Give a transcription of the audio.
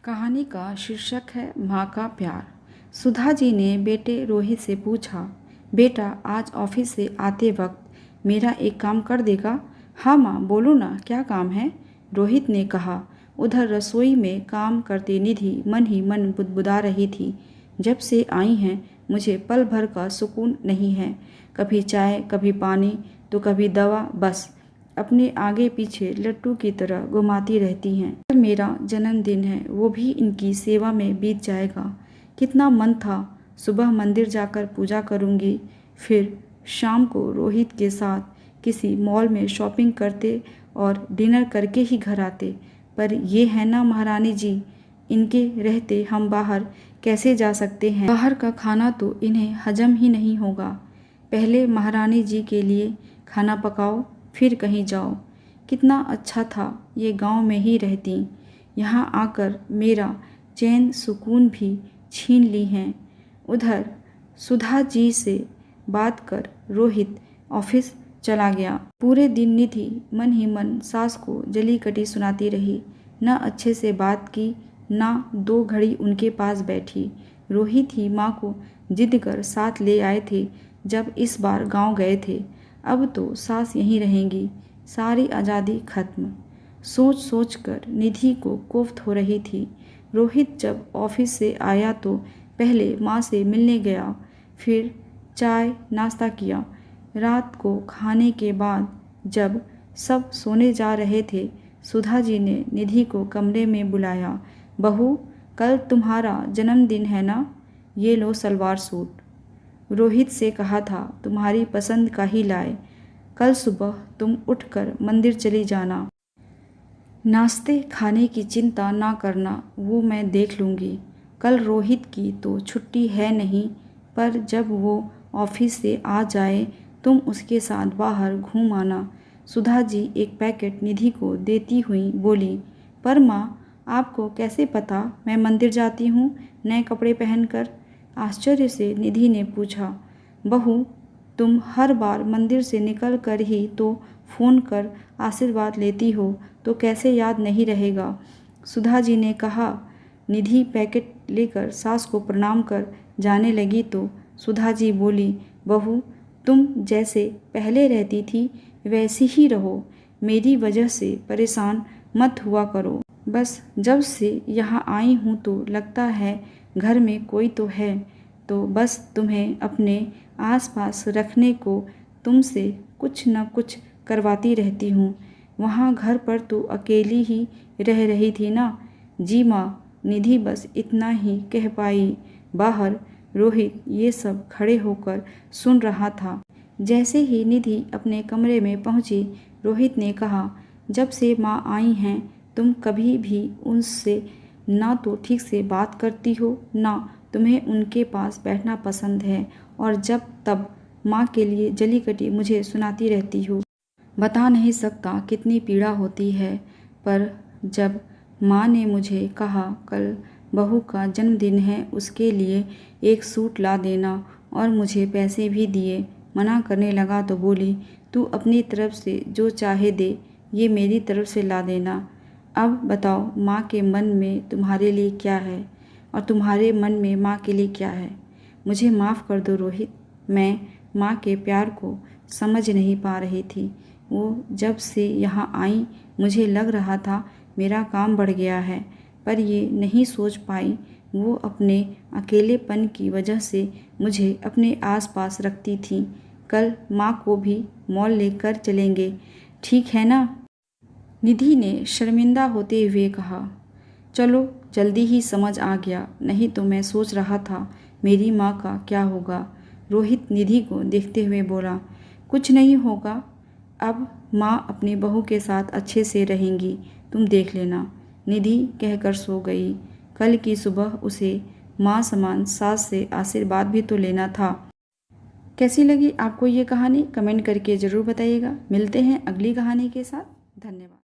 कहानी का शीर्षक है माँ का प्यार। सुधा जी ने बेटे रोहित से पूछा, बेटा आज ऑफिस से आते वक्त मेरा एक काम कर देगा? हाँ माँ, बोलो ना, क्या काम है? रोहित ने कहा। उधर रसोई में काम करती निधि मन ही मन बुदबुदा रही थी। जब से आई हैं मुझे पल भर का सुकून नहीं है। कभी चाय, कभी पानी, तो कभी दवा, बस अपने आगे पीछे लट्टू की तरह घुमाती रहती हैं। कल मेरा जन्मदिन है, वो भी इनकी सेवा में बीत जाएगा। कितना मन था सुबह मंदिर जाकर पूजा करूंगी, फिर शाम को रोहित के साथ किसी मॉल में शॉपिंग करते और डिनर करके ही घर आते। पर ये है ना महारानी जी, इनके रहते हम बाहर कैसे जा सकते हैं? बाहर का खाना तो इन्हें हजम ही नहीं होगा। पहले महारानी जी के लिए खाना पकाओ, फिर कहीं जाओ। कितना अच्छा था ये गांव में ही रहती, यहाँ आकर मेरा चैन सुकून भी छीन ली हैं। उधर सुधा जी से बात कर रोहित ऑफिस चला गया। पूरे दिन निधि मन ही मन सास को जली कटी सुनाती रही। न अच्छे से बात की, न 2 घड़ी उनके पास बैठी। रोहित ही माँ को जिद कर साथ ले आए थे जब इस बार गांव गए थे। अब तो सास यहीं रहेंगी, सारी आज़ादी खत्म। सोच सोच कर निधि को कोफ्त हो रही थी। रोहित जब ऑफिस से आया तो पहले माँ से मिलने गया, फिर चाय नाश्ता किया। रात को खाने के बाद जब सब सोने जा रहे थे, सुधा जी ने निधि को कमरे में बुलाया। बहू, कल तुम्हारा जन्मदिन है ना? ये लो सलवार सूट। रोहित से कहा था तुम्हारी पसंद का ही लाए। कल सुबह तुम उठकर मंदिर चली जाना। नाश्ते खाने की चिंता ना करना, वो मैं देख लूँगी। कल रोहित की तो छुट्टी है नहीं, पर जब वो ऑफिस से आ जाए तुम उसके साथ बाहर घूम आना। सुधा जी एक पैकेट निधि को देती हुई बोली, पर माँ, आपको कैसे पता मैं मंदिर जाती हूँ नए कपड़े पहनकर? आश्चर्य से निधि ने पूछा। बहू, तुम हर बार मंदिर से निकल कर ही तो फ़ोन कर आशीर्वाद लेती हो, तो कैसे याद नहीं रहेगा? सुधा जी ने कहा। निधि पैकेट लेकर सास को प्रणाम कर जाने लगी तो सुधा जी बोली, बहू, तुम जैसे पहले रहती थी वैसी ही रहो। मेरी वजह से परेशान मत हुआ करो। बस जब से यहाँ आई हूँ तो लगता है घर में कोई तो है, तो बस तुम्हें अपने आसपास रखने को तुमसे कुछ न कुछ करवाती रहती हूँ। वहाँ घर पर तो अकेली ही रह रही थी ना? जी माँ, निधि बस इतना ही कह पाई। बाहर रोहित ये सब खड़े होकर सुन रहा था। जैसे ही निधि अपने कमरे में पहुँची, रोहित ने कहा, जब से माँ आई हैं तुम कभी भी उनसे ना तो ठीक से बात करती हो, ना तुम्हें उनके पास बैठना पसंद है, और जब तब माँ के लिए जली कटी मुझे सुनाती रहती हो। बता नहीं सकता कितनी पीड़ा होती है, पर जब माँ ने मुझे कहा कल बहू का जन्मदिन है, उसके लिए एक सूट ला देना, और मुझे पैसे भी दिए, मना करने लगा तो बोली, तू अपनी तरफ से जो चाहे दे, ये मेरी तरफ से ला देना। अब बताओ माँ के मन में तुम्हारे लिए क्या है और तुम्हारे मन में माँ के लिए क्या है? मुझे माफ़ कर दो रोहित, मैं माँ के प्यार को समझ नहीं पा रही थी। वो जब से यहाँ आई मुझे लग रहा था मेरा काम बढ़ गया है, पर ये नहीं सोच पाई वो अपने अकेलेपन की वजह से मुझे अपने आसपास रखती थी। कल माँ को भी मॉल लेकर चलेंगे, ठीक है ना? निधि ने शर्मिंदा होते हुए कहा। चलो, जल्दी ही समझ आ गया, नहीं तो मैं सोच रहा था मेरी माँ का क्या होगा। रोहित निधि को देखते हुए बोला, कुछ नहीं होगा, अब माँ अपनी बहू के साथ अच्छे से रहेंगी, तुम देख लेना। निधि कहकर सो गई। कल की सुबह उसे माँ समान सास से आशीर्वाद भी तो लेना था। कैसी लगी आपको ये कहानी? कमेंट करके ज़रूर बताइएगा। मिलते हैं अगली कहानी के साथ। धन्यवाद।